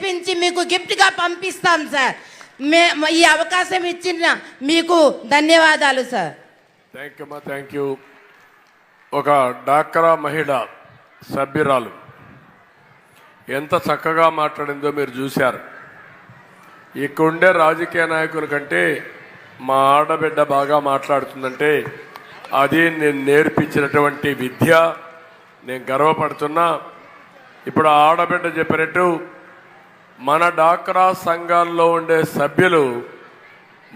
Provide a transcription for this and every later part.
చేపించి మీకు గిఫ్ట్గా పంపిస్తాం సార్. ఈ అవకాశం ఇచ్చిన మీకు ధన్యవాదాలు సార్. థ్యాంక్ యూ అమ్మా, థ్యాంక్ యూ. ఒక డాక్రా మహిళ సభ్యురాలు ఎంత చక్కగా మాట్లాడిందో మీరు చూశారు. ఇక్కడుండే రాజకీయ నాయకుల కంటే మా ఆడబిడ్డ బాగా మాట్లాడుతుందంటే అది నేను నేర్పించినటువంటి విద్య. నేను గర్వపడుతున్నా. ఇప్పుడు ఆడబిడ్డ చెప్పినట్టు మన డాక్రా సంఘాల్లో ఉండే సభ్యులు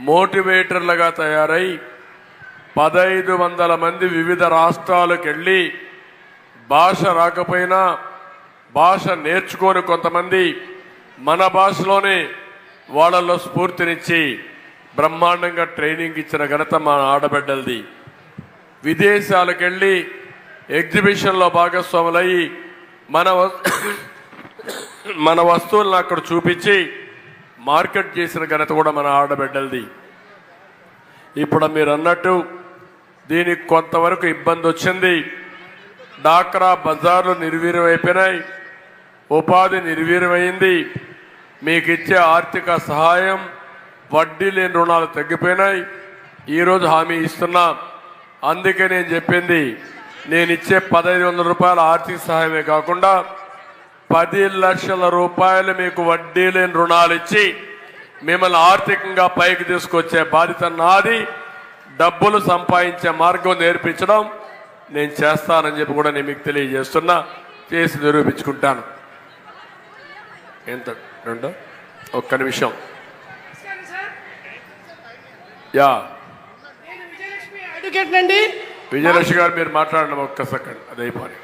మోటివేటర్లుగా తయారై 1500 మంది వివిధ రాష్ట్రాలకు వెళ్ళి భాష రాకపోయినా భాష నేర్చుకొని కొంతమంది మన భాషలోనే వాళ్ళలో స్ఫూర్తినిచ్చి బ్రహ్మాండంగా ట్రైనింగ్ ఇచ్చిన ఘనత మా ఆడబిడ్డలది. విదేశాలకు వెళ్ళి ఎగ్జిబిషన్లో భాగస్వాములయ్యి మన వస్తువులను అక్కడ చూపించి మార్కెట్ చేసిన ఘనత కూడా మన ఆడబిడ్డలది. ఇప్పుడు మీరు అన్నట్టు దీనికి కొంతవరకు ఇబ్బంది వచ్చింది. డాక్రా బజార్లు నిర్వీర్యమైపోయినాయి, ఉపాధి నిర్వీర్యమైంది. మీకు ఇచ్చే ఆర్థిక సహాయం, వడ్డీ లేని రుణాలు తగ్గిపోయినాయి. ఈరోజు హామీ ఇస్తున్నా. అందుకే నేను చెప్పింది, నేను ఇచ్చే 1500 రూపాయల ఆర్థిక సహాయమే కాకుండా 10 లక్షల రూపాయలు మీకు వడ్డీ లేని రుణాలు ఇచ్చి మిమ్మల్ని ఆర్థికంగా పైకి తీసుకొచ్చే బాధ్యత నాది. డబ్బులు సంపాదించే మార్గం నేర్పించడం నేను చేస్తానని చెప్పి కూడా నేను మీకు తెలియజేస్తున్నా. చేసి నిరూపించుకుంటాను. ఎంత రెండో ఒక్క నిమిషం. యా అడ్వకేట్ నండి విజయలక్ష్మి గారు, మీరు మాట్లాడిన ఒక్క సెకండ్ అదైపోయి.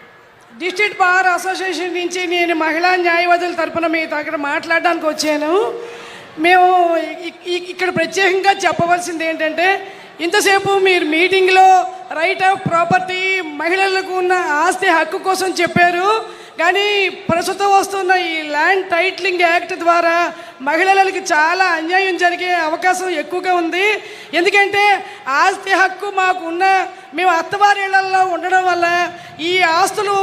డిస్ట్రిక్ట్ బార్ అసోసియేషన్ నుంచి నేను మహిళా న్యాయవాదుల తరపున మీ దగ్గర మాట్లాడడానికి వచ్చాను. మేము ఇక్కడ ప్రత్యేకంగా చెప్పవలసింది ఏంటంటే, ఇంతసేపు మీరు మీటింగ్లో రైట్ ఆఫ్ ప్రాపర్టీ, మహిళలకు ఉన్న ఆస్తి హక్కు కోసం చెప్పారు. కానీ ప్రస్తుతం వస్తున్న ఈ ల్యాండ్ టైటిలింగ్ యాక్ట్ ద్వారా మహిళలకి చాలా అన్యాయం జరిగే అవకాశం ఎక్కువగా ఉంది. ఎందుకంటే ఆస్తి హక్కు మేము అత్తవారి ఇళ్లలో ఉండడం వల్ల ఈ ఆస్తులు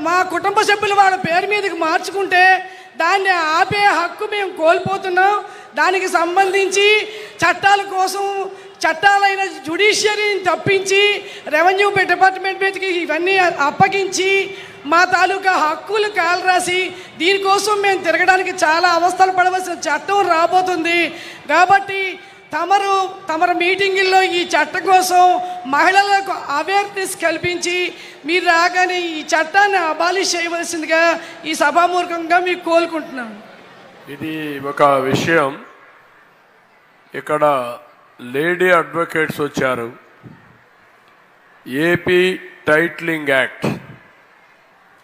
మా కుటుంబ సభ్యులు వాళ్ళ పేరు మీదకి మార్చుకుంటే దాన్ని ఆపే హక్కు మేము కోల్పోతున్నాం. దానికి సంబంధించి చట్టాల కోసం చట్టాలైన జ్యుడిషియరీని తప్పించి రెవెన్యూ డిపార్ట్మెంట్ మీదకి ఇవన్నీ అప్పగించి మా తాలూకా హక్కులు కాలరాసి దీనికోసం మేము తిరగడానికి చాలా అవస్థలు పడవలసిన చట్టం రాబోతుంది. కాబట్టి తమరు మీటింగుల్లో ఈ చట్టం కోసం మహిళలకు అవేర్నెస్ కల్పించి మీరు రాగానే ఈ చట్టాన్ని అబాలిష్ చేయవలసిందిగా ఈ సభామూర్ఖంగా మీకు కోరుకుంటున్నాను. ఇది ఒక విషయం. ఇక్కడ లేడీ అడ్వకేట్స్ వచ్చారు. ఏపీ టైటిలింగ్ యాక్ట్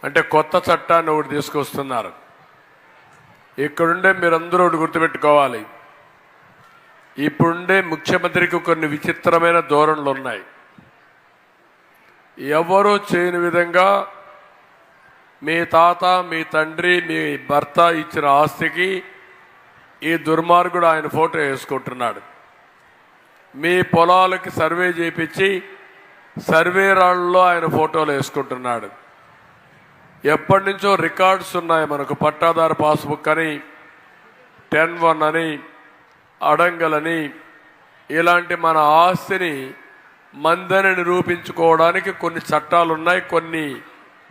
అంటే కొత్త చట్టాన్ని ఒకటి తీసుకొస్తున్నారు. ఇక్కడుండే మీరందరూ ఒకటి గుర్తుపెట్టుకోవాలి. ఇప్పుడుండే ముఖ్యమంత్రికి కొన్ని విచిత్రమైన ధోరణులు ఉన్నాయి. ఎవరూ చేయని విధంగా మీ తాత, మీ తండ్రి, మీ భర్త ఇచ్చిన ఆస్తికి ఈ దుర్మార్గుడు ఆయన ఫోటో వేసుకుంటున్నాడు. మీ పొలాలకి సర్వే చేయించి సర్వే రాళ్ళలో ఆయన ఫోటోలు వేసుకుంటున్నాడు. ఎప్పటి నుంచో రికార్డ్స్ ఉన్నాయి మనకు. పట్టాదారు పాస్బుక్ అని, 10-1 అని, అడంగలని, ఇలాంటి మన ఆస్తిని మందని నిరూపించుకోవడానికి కొన్ని చట్టాలు ఉన్నాయి, కొన్ని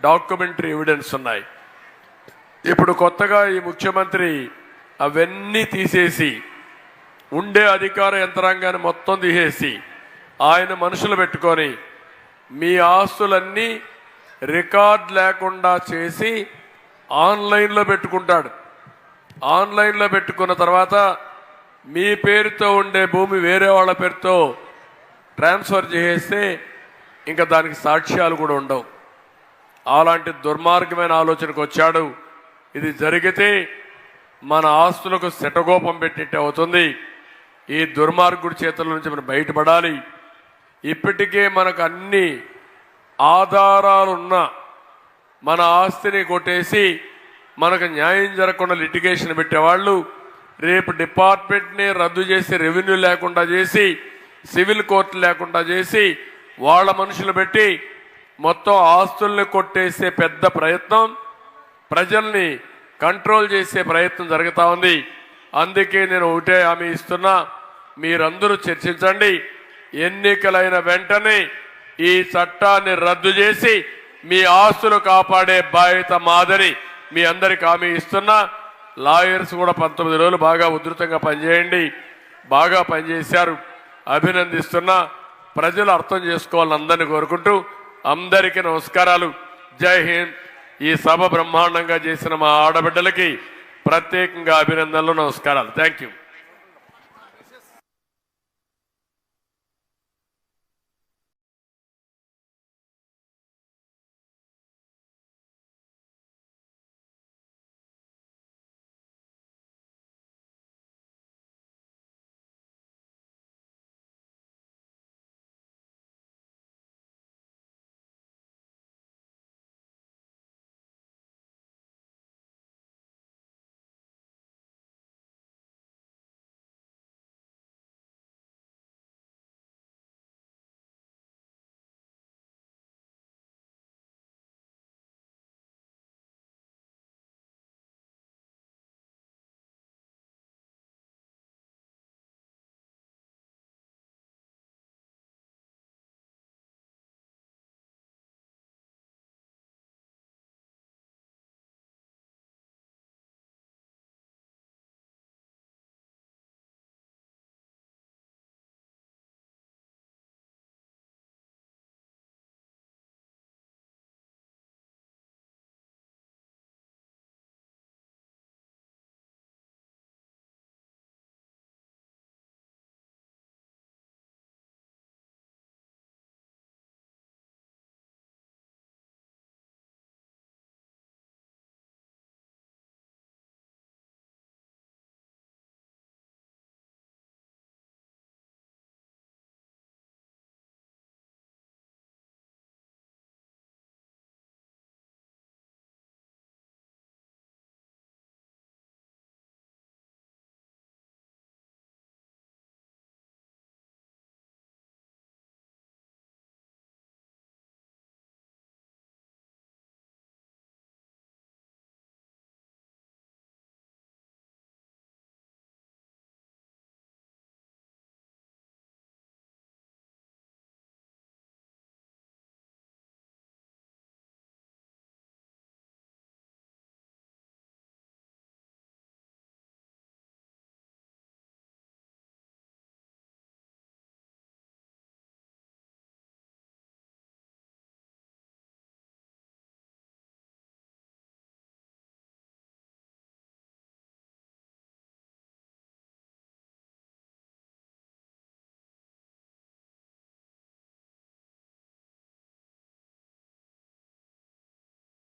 డాక్యుమెంటరీ ఎవిడెన్స్ ఉన్నాయి. ఇప్పుడు కొత్తగా ఈ ముఖ్యమంత్రి అవన్నీ తీసేసి ఉండే అధికార యంత్రాంగాన్ని మొత్తం తీసేసి ఆయన మనుషులు పెట్టుకొని మీ ఆస్తులన్నీ రికార్డ్ లేకుండా చేసి ఆన్లైన్లో పెట్టుకుంటాడు. ఆన్లైన్లో పెట్టుకున్న తర్వాత మీ పేరుతో ఉండే భూమి వేరే వాళ్ళ పేరుతో ట్రాన్స్ఫర్ చేసేస్తే ఇంకా దానికి సాక్ష్యాలు కూడా ఉండవు. అలాంటి దుర్మార్గమైన ఆలోచనకు వచ్చాడు. ఇది జరిగితే మన ఆస్తులకు శటగోపం పెట్టిట్టే అవుతుంది. ఈ దుర్మార్గుడి చేతుల నుంచి మనం బయటపడాలి. ఇప్పటికే మనకు అన్ని ఆధారాలున్న మన ఆస్తిని కొట్టేసి మనకు న్యాయం జరగకుండా లిటిగేషన్ పెట్టేవాళ్ళు రేపు డిపార్ట్మెంట్ని రద్దు చేసి, రెవెన్యూ లేకుండా చేసి, సివిల్ కోర్టు లేకుండా చేసి వాళ్ళ మనుషులు పెట్టి మొత్తం ఆస్తుల్ని కొట్టేసే పెద్ద ప్రయత్నం, ప్రజల్ని కంట్రోల్ చేసే ప్రయత్నం జరుగుతూ ఉంది. అందుకే నేను ఒకటే హామీ ఇస్తున్నా, మీరందరూ చర్చించండి. ఎన్నికలైన వెంటనే ఈ చట్టాన్ని రద్దు చేసి మీ ఆస్తులు కాపాడే బాధ్యత మాదని మీ అందరికి హామీ ఇస్తున్నా. లాయర్స్ కూడా 19 రోజులు బాగా ఉధృతంగా పనిచేయండి. బాగా పనిచేశారు, అభినందిస్తున్నా. ప్రజలు అర్థం చేసుకోవాలని అందరినీ కోరుకుంటూ అందరికీ నమస్కారాలు. జై హింద్. ఈ సభ బ్రహ్మాండంగా చేసిన మా ఆడబిడ్డలకి ప్రత్యేకంగా అభినందనలు, నమస్కారాలు. Thank you.